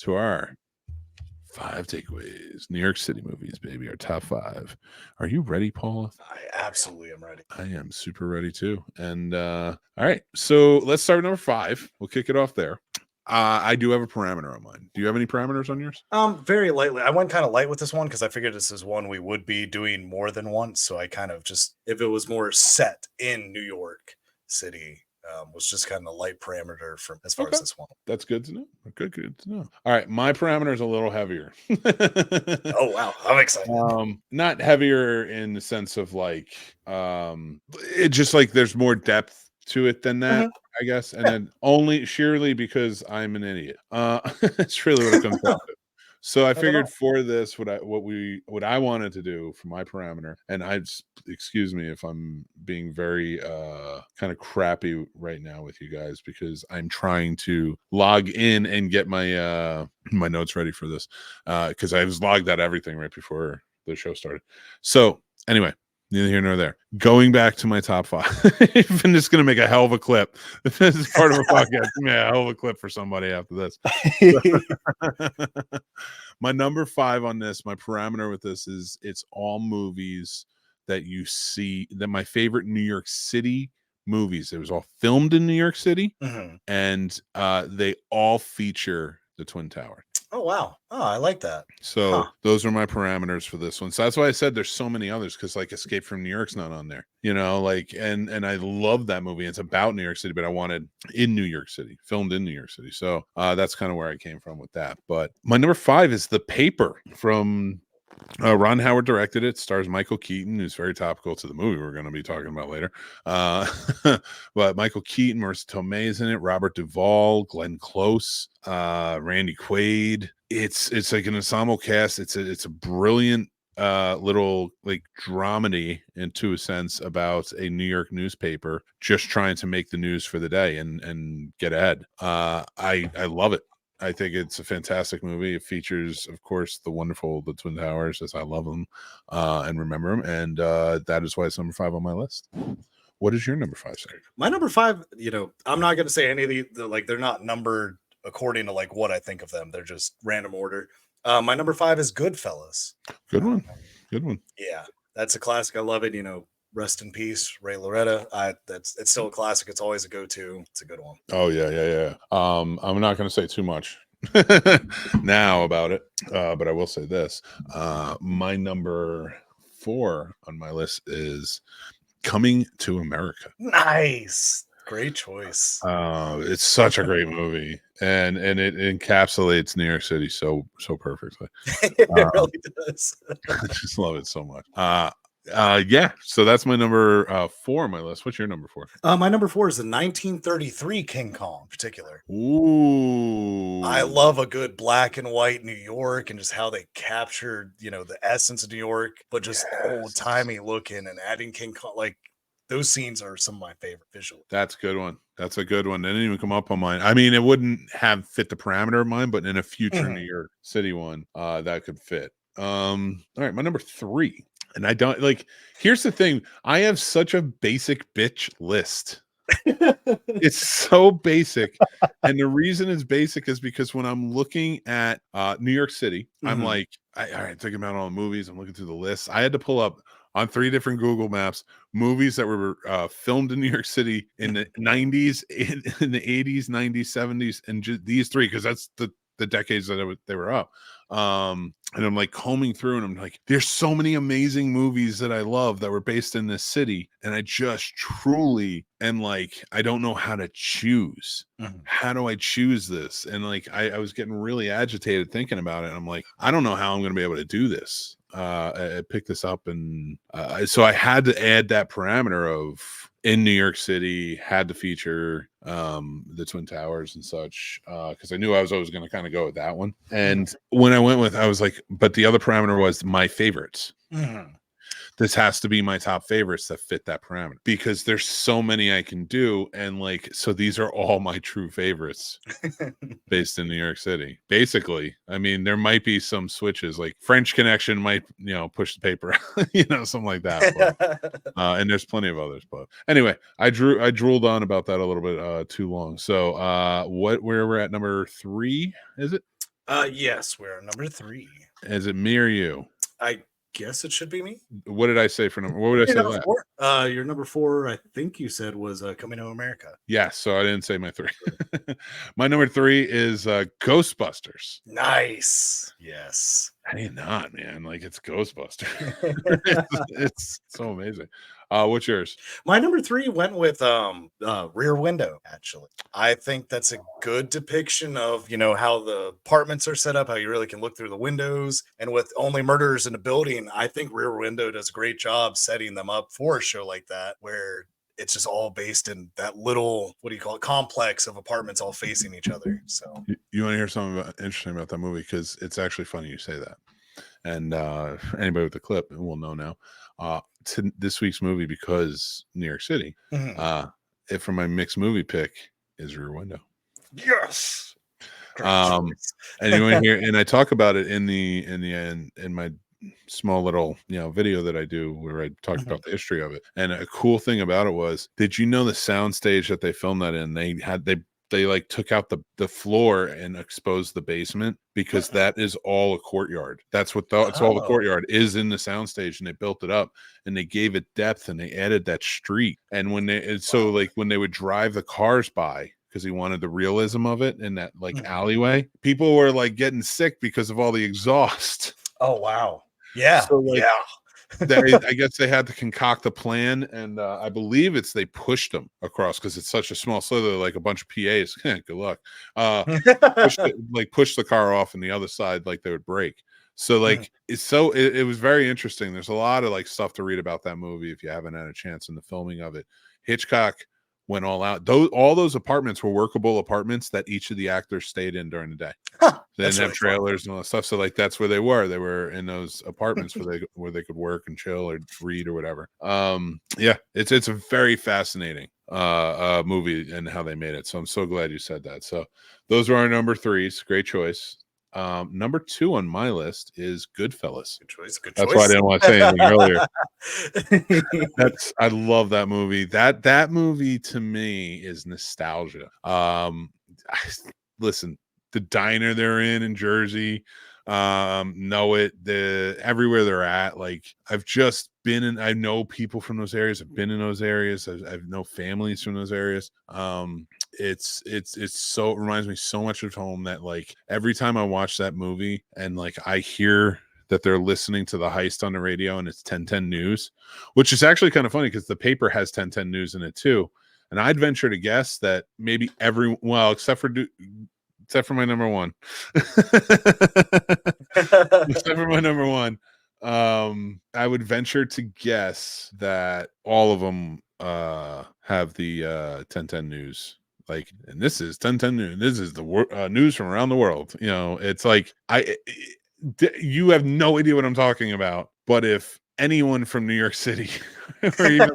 to our 5 takeaways. New York City movies, baby. Our top 5. Are you ready, Paula? I absolutely am ready. I am super ready too. And all right, so let's start with number 5. We'll kick it off there. I do have a parameter on mine. Do you have any parameters on yours? Very lightly. I went kind of light with this one because I figured this is one we would be doing more than once. So I kind of just, if it was more set in New York City, was just kind of a light parameter from as far as this one. That's good to know. Good to know. All right, my parameter is a little heavier. Oh wow, I'm excited. Not heavier in the sense of like, it just like there's more depth to it than that, I guess, and then only sheerly because I'm an idiot. It's really what it comes down to. So I figured for this, what I wanted to do for my parameter, and excuse me if I'm being very kind of crappy right now with you guys because I'm trying to log in and get my my notes ready for this because I was logged out everything right before the show started. So anyway. Neither here nor there. Going back to my top 5. I'm just going to make a hell of a clip. This is part of a podcast. Yeah, a hell of a clip for somebody after this. My number 5 on this, my parameter with this is it's all movies that you see, that my favorite New York City movies. It was all filmed in New York City, and they all feature the Twin Towers. Oh, wow. Oh, I like that. So those are my parameters for this one. So that's why I said there's so many others because like Escape from New York's not on there, you know, like, and I love that movie. It's about New York City, but I wanted in New York City, filmed in New York City. So that's kind of where I came from with that. But my number 5 is The Paper from Ron Howard directed it. Stars Michael Keaton, who's very topical to the movie we're going to be talking about later. But Michael Keaton, Marissa Tomei is in it. Robert Duvall, Glenn Close, Randy Quaid. It's like an ensemble cast. It's a brilliant little like dramedy into a sense about a New York newspaper just trying to make the news for the day and get ahead. I love it. I think it's a fantastic movie. It features, of course, the Twin Towers, as I love them and remember them. And that is why it's number 5 on my list. What is your number 5, sir? My number 5, you know, I'm not going to say any of the like, they're not numbered according to like what I think of them. They're just random order. My number 5 is Goodfellas. Good one. Good one. Yeah, that's a classic. I love it. You know, rest in peace, Ray Loretta. It's still a classic. It's always a go-to. It's a good one. Oh yeah. I'm not going to say too much now about it, but I will say this: my number 4 on my list is Coming to America. Nice, great choice. It's such a great movie, and it encapsulates New York City so perfectly. It really does. I just love it so much. Yeah, so that's my number 4 on my list. What's your number 4? My number 4 is the 1933 King Kong in particular. Ooh, I love a good black and white New York and just how they captured, you know, the essence of New York, but just old-timey looking and adding King Kong. Like, those scenes are some of my favorite visually. That's a good one. That's a good one. They didn't even come up on mine. I mean, it wouldn't have fit the parameter of mine, but in a future New York City one, that could fit. All right, my number 3. And I don't like, here's the thing. I have such a basic bitch list. It's so basic. And the reason it's basic is because when I'm looking at New York City, I'm like, all right, thinking about all the movies. I'm looking through the list. I had to pull up on 3 different Google Maps movies that were filmed in New York City in the 90s, in the 80s, 90s, 70s, and these 3, because that's the decades that they were up. And I'm like combing through and I'm like, there's so many amazing movies that I love that were based in this city. And I just truly am like, I don't know how to choose. How do I choose this? And like, I was getting really agitated thinking about it. And I'm like, I don't know how I'm going to be able to do this. I picked this up and so I had to add that parameter of in New York City, had to feature the Twin Towers and such because I knew I was always going to kind of go with that one. And when I went with, I was like, but the other parameter was my favorites. This has to be my top favorites that fit that parameter because there's so many I can do. And like, so these are all my true favorites based in New York City. Basically, I mean, there might be some switches like French Connection might, you know, push the paper, you know, something like that. But, and there's plenty of others. But anyway, I drooled on about that a little bit too long. So where we're at number 3, is it? Yes, we're at number 3. Is it me or you? I guess it should be me. What did I say for number? What would I say Number last? 4. Your number 4, I think you said, was Coming to America. Yes, so I didn't say my 3. My number 3 is Ghostbusters. Nice. Yes. How do you not, man? Like, it's Ghostbusters. it's so amazing. What's yours? My number 3 went with Rear Window, actually. I think that's a good depiction of, how the apartments are set up, how you really can look through the windows. And with only murderers in the building, I think Rear Window does a great job setting them up for a show like that, where it's just all based in that little, complex of apartments all facing each other. So you want to hear something interesting about that movie? Because it's actually funny you say that. And anybody with the clip will know now. To this week's movie, because New York City, if for my mixed movie pick is Rear Window. Yes. And you want to hear, and I talk about it in my small little video that I do where I talk about the history of it. And a cool thing about it was, did you know the sound stage that they filmed that in, they like took out the floor and exposed the basement, because that is all a courtyard. That's what that's all the courtyard is in the soundstage, and they built it up and they gave it depth and they added that street. And when when they would drive the cars by, because he wanted the realism of it in that alleyway, people were like getting sick because of all the exhaust. Oh wow. Yeah. So, I guess they had to concoct a plan, and I believe they pushed them across, because it's such a small slither, like a bunch of PAs. Good luck. Push the car off on the other side, like they would break. So it was very interesting. There's a lot of stuff to read about that movie if you haven't had a chance in the filming of it. Hitchcock went all out. All those apartments were workable apartments that each of the actors stayed in during the day. They didn't have trailers and all that stuff. So that's where they were. They were in those apartments where they could work and chill or read or whatever. It's a very fascinating movie and how they made it. So I'm so glad you said that. So those are our number 3s. Great choice. Number 2 on my list is Goodfellas. Good choice. That's why I didn't want to say anything earlier. I love that movie. That movie to me is nostalgia. Listen, the diner they're in Jersey, know it. Everywhere they're at, I've just been in. I know people from those areas. I've been in those areas. I've know families from those areas. It's so, it reminds me so much of home that every time I watch that movie and I hear that they're listening to the heist on the radio and it's 1010 News, which is actually kind of funny because the paper has 1010 News in it too. And I'd venture to guess that maybe except for my number 1. Except for my number 1. I would venture to guess that all of them have the 1010 News. And this is 1010 News. This is the news from around the world. It's you have no idea what I'm talking about. But if anyone from New York City or even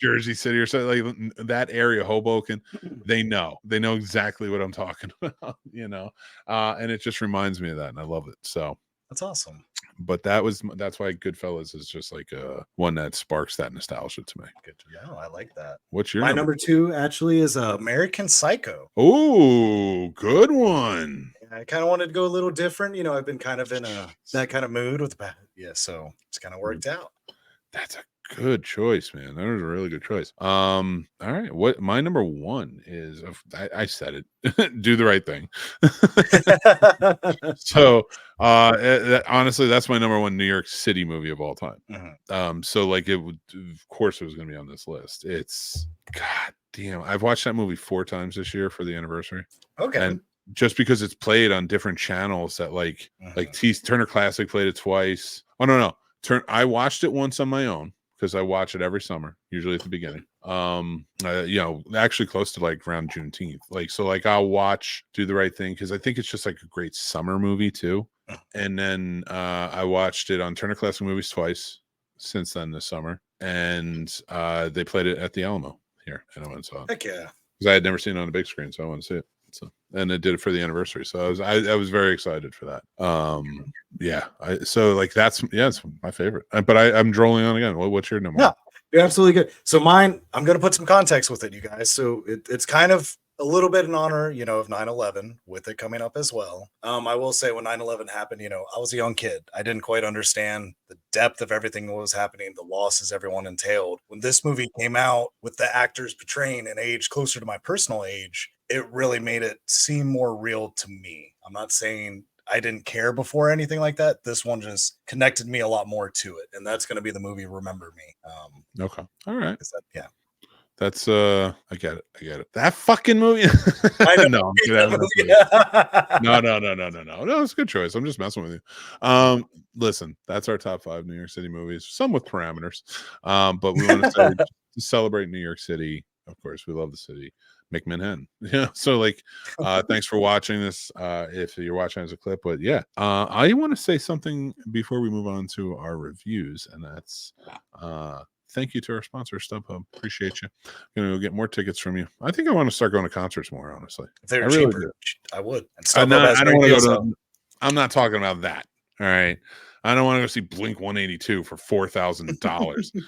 Jersey City or something that area, Hoboken, they know exactly what I'm talking about, and it just reminds me of that, and I love it. So that's awesome. But that's why Goodfellas is just one that sparks that nostalgia to me. Good to know. I like that. What's your my number 2 actually is American Psycho. Oh, good one. I kind of wanted to go a little different. I've been kind of in that kind of mood with so it's kind of worked out. That's a good choice, man. That was a really good choice. All right. What my number 1 is, I said it, Do the Right Thing. So honestly, that's my number 1 New York City movie of all time. So it would, of course it was gonna be on this list. It's, god damn, I've watched that movie 4 times this year for the anniversary. Okay. And just because it's played on different channels that Turner Classic played it twice. Oh no. I watched it once on my own because I watch it every summer, usually at the beginning. Actually close to around Juneteenth. I'll watch Do the Right Thing because I think it's just a great summer movie too. And then I watched it on Turner Classic Movies twice since then this summer, and they played it at the Alamo here, and I went and saw it. Heck yeah! Because I had never seen it on a big screen, so I wanted to see it. So, and it did it for the anniversary, so I was very excited for that. It's my favorite. But I'm drolling on again. What's your number? Yeah, you're absolutely good. So mine, I'm going to put some context with it, you guys. So it's kind of a little bit in honor, of 9/11 with it coming up as well. I will say when 9/11 happened, I was a young kid. I didn't quite understand the depth of everything that was happening, the losses everyone entailed. When this movie came out with the actors portraying an age closer to my personal age, it really made it seem more real to me. I'm not saying I didn't care before or anything like that. This one just connected me a lot more to it. And that's going to be the movie Remember Me. Okay. All right. Yeah. That's I get it. That fucking movie. I know. No, I'm kidding. No, it's a good choice. I'm just messing with you. Listen, that's our top 5 New York City movies, some with parameters. But we want to say to celebrate New York City. Of course, we love the city. Make Manhattan. Yeah. So like thanks for watching this. If you're watching as a clip, but yeah. I want to say something before we move on to our reviews, and that's thank you to our sponsor, StubHub. Appreciate you. I'm gonna go get more tickets from you. I think I want to start going to concerts more, honestly. If they're really cheaper, I would. And I don't want to go so. to. I'm not talking about that. All right. I don't want to go see Blink 182 for $4,000.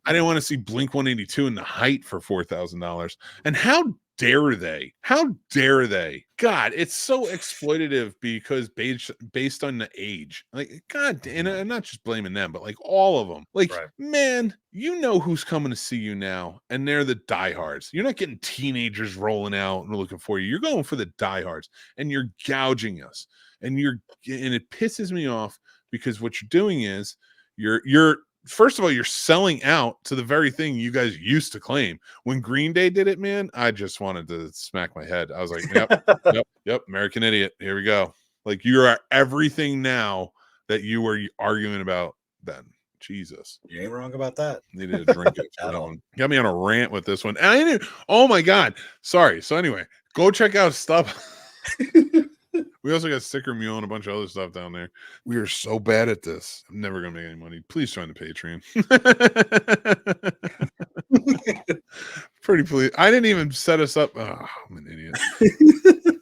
I didn't want to see Blink 182 in the height for $4,000. And how dare they? How dare they? God, it's so exploitative because based on the age. Like, God, and I'm not just blaming them, but like all of them. Like, Right. Man, you know who's coming to see you now, and they're the diehards. You're not getting teenagers rolling out and looking for you. You're going for the diehards, and you're gouging us. And it pisses me off because what you're doing is you're first of all, you're selling out to the very thing you guys used to claim. When Green Day did it, man, I just wanted to smack my head. I was like, yep, American idiot. Here we go. Like, you are everything now that you were arguing about then. Jesus. You ain't wrong about that. Needed a drink for that one. Got me on a rant with this one. And oh my God. Sorry. So anyway, go check out stuff. We also got Sticker Mule and a bunch of other stuff down there. We are so bad at this. I'm never going to make any money. Please join the Patreon. Pretty please. I didn't even set us up. Oh, I'm an idiot.